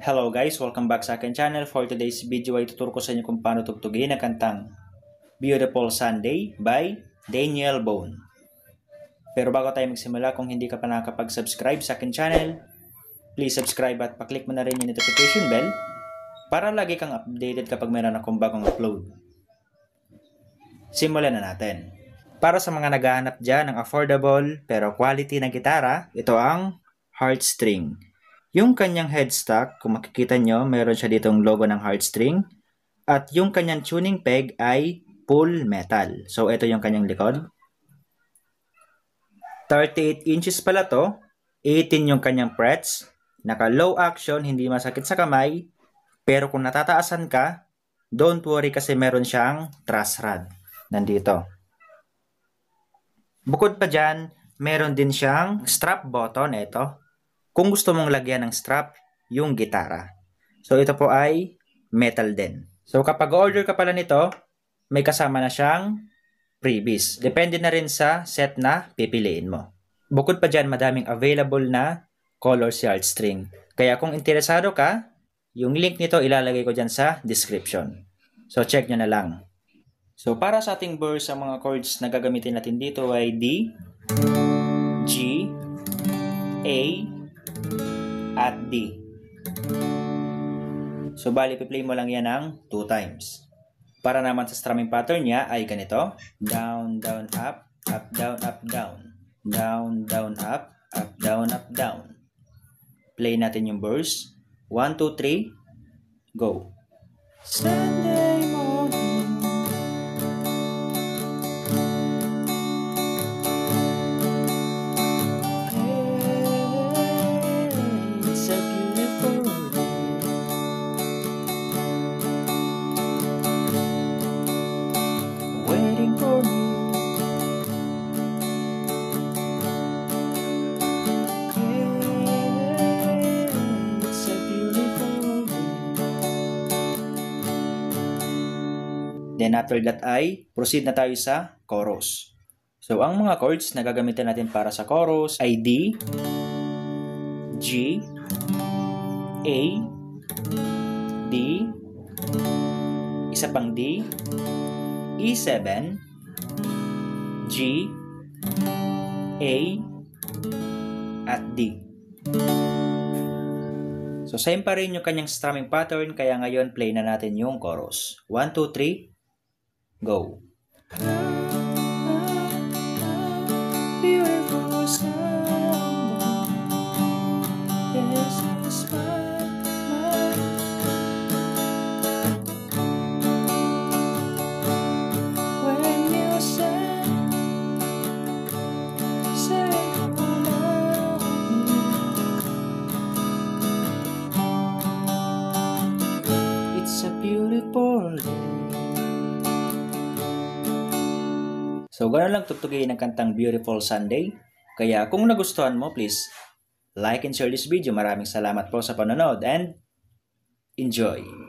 Hello guys, welcome back sa akin channel. For today's video ay tuturo ko sa inyo kung paano tugtugin ang kantang Beautiful Sunday by Daniel Bone. Pero bago tayo magsimula, kung hindi ka pa nakakapag-subscribe sa akin channel, please subscribe at paklik mo na rin yung notification bell para lagi kang updated kapag mayroon akong bagong upload. Simulan na natin. Para sa mga naghahanap dyan ng affordable pero quality na gitara, ito ang Heartstring. Yung kanyang headstock, kung makikita nyo, meron siya ditong logo ng Heartstring. At yung kanyang tuning peg ay full metal. So, ito yung kanyang likod. 38 inches pala to. 18 yung kanyang frets. Naka-low action, hindi masakit sa kamay. Pero kung natataasan ka, don't worry kasi meron siyang truss rod. Nandito. Bukod pa dyan, meron din siyang strap button. Ito. Kung gusto mong lagyan ng strap, yung gitara. So, ito po ay metal din. So, kapag order ka pala nito, may kasama na siyang freebies. Depende na rin sa set na pipiliin mo. Bukod pa dyan, madaming available na color si Heartstring. Kaya kung interesado ka, yung link nito ilalagay ko dyan sa description. So, check nyo na lang. So, para sa ating verse, ang mga chords na gagamitin natin dito ay D, G, A, at D. So, bali, piplay mo lang yan ng 2 times. Para naman sa strumming pattern niya ay ganito. Down, down, up, up, down, up, down. Down, down, up, down, up, down. Play natin yung verse. 1, 2, 3, go. Sunday morning. Then after that ay proceed na tayo sa chorus. So ang mga chords na gagamitin natin para sa chorus ay D, G, A, D, isa pang D, E7, G, A, at D. So same pa rin yung kanyang strumming pattern, kaya ngayon play na natin yung chorus. 1, 2, 3, go. Beautiful Sunday, this is when you say it's a beautiful day. So, gano'n lang tugtugin ang kantang Beautiful Sunday. Kaya kung nagustuhan mo, please like and share this video. Maraming salamat po sa panonood and enjoy!